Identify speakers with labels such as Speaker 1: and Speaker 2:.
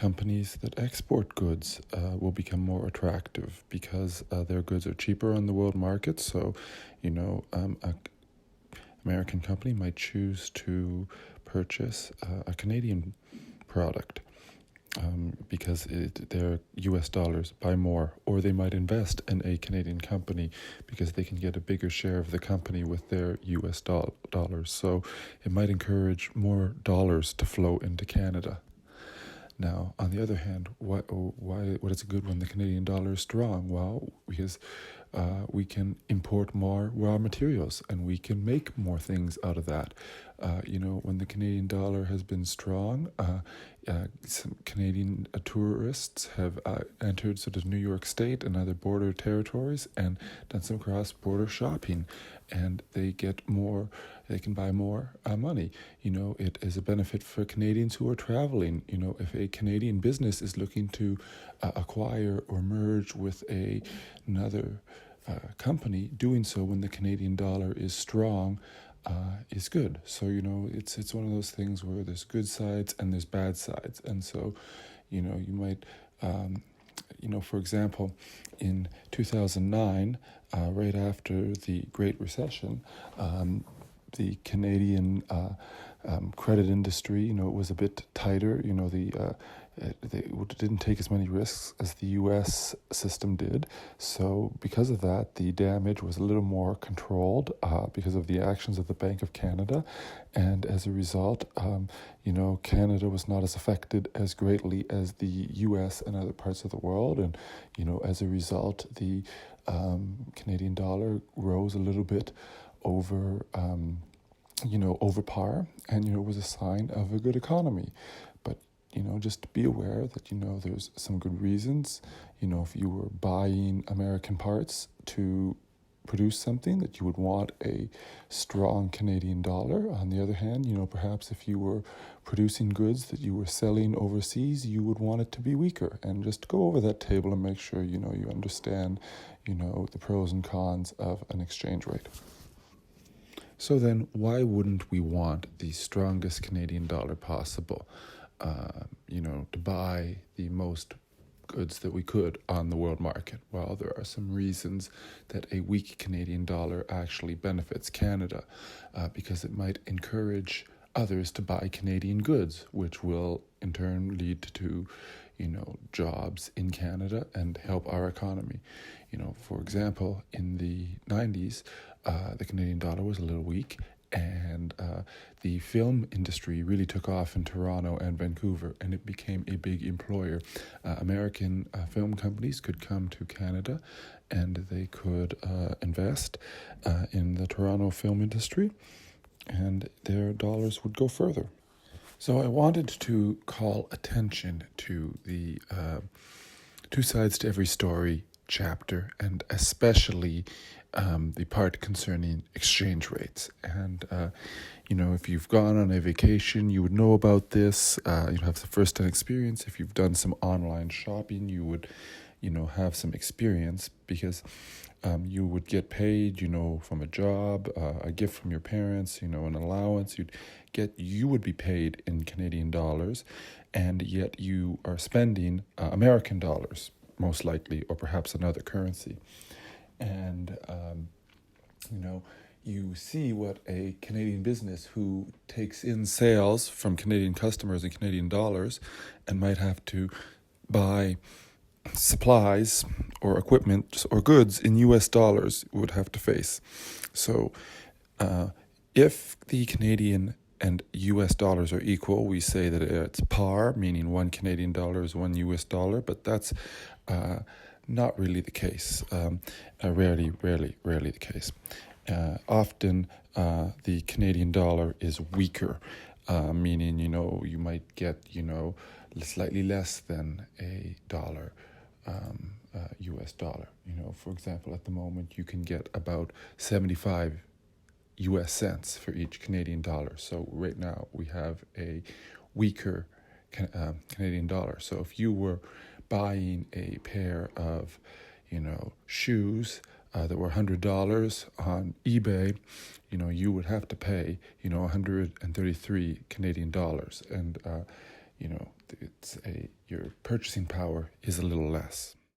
Speaker 1: companies that export goods will become more attractive because their goods are cheaper on the world market. So, a American company might choose to purchase a Canadian product because their US dollars buy more, or they might invest in a Canadian company because they can get a bigger share of the company with their US dollars. So it might encourage more dollars to flow into Canada. Now, on the other hand, what is it good when the Canadian dollar is strong? Well, because we can import more raw materials and we can make more things out of that. When the Canadian dollar has been strong, some Canadian tourists have entered sort of New York State and other border territories and done some cross-border shopping, and they can buy more money. It is a benefit for Canadians who are traveling. If a Canadian business is looking to acquire or merge with another company, doing so when the Canadian dollar is strong is good. So, it's one of those things where there's good sides and there's bad sides. And so, you might, for example, in 2009, right after the Great Recession, the Canadian credit industry, it was a bit tighter. They didn't take as many risks as the U.S. system did. So because of that, the damage was a little more controlled because of the actions of the Bank of Canada. And as a result, Canada was not as affected as greatly as the U.S. and other parts of the world. And, as a result, the Canadian dollar rose a little bit over par, and, it was a sign of a good economy. But, just be aware that, there's some good reasons, if you were buying American parts to produce something, that you would want a strong Canadian dollar. On the other hand, perhaps if you were producing goods that you were selling overseas, you would want it to be weaker. And just go over that table and make sure, you understand, the pros and cons of an exchange rate. So then, why wouldn't we want the strongest Canadian dollar possible, to buy the most goods that we could on the world market? Well, there are some reasons that a weak Canadian dollar actually benefits Canada, because it might encourage others to buy Canadian goods, which will in turn lead to, jobs in Canada and help our economy. For example, in the 90s, the Canadian dollar was a little weak, and the film industry really took off in Toronto and Vancouver, and it became a big employer. American film companies could come to Canada, and they could invest in the Toronto film industry, and their dollars would go further. So I wanted to call attention to the two sides to every story chapter, and especially the part concerning exchange rates. And, if you've gone on a vacation, you would know about this. You'd have some first-hand experience. If you've done some online shopping, you would, have some experience, because you would get paid, from a job, a gift from your parents, an allowance. You would be paid in Canadian dollars, and yet you are spending American dollars, most likely, or perhaps another currency. And, you see what a Canadian business who takes in sales from Canadian customers in Canadian dollars and might have to buy supplies or equipment or goods in US dollars would have to face. So if the Canadian and US dollars are equal, we say that it's par, meaning one Canadian dollar is one US dollar, but that's not really the case. Rarely the case. Often the Canadian dollar is weaker, meaning, you might get, slightly less than a dollar, US dollar. For example, at the moment, you can get about 75 US cents for each Canadian dollar. So right now we have a weaker Canadian dollar. So if you were buying a pair of, shoes that were $100 on eBay, you would have to pay, 133 Canadian dollars. And, your purchasing power is a little less.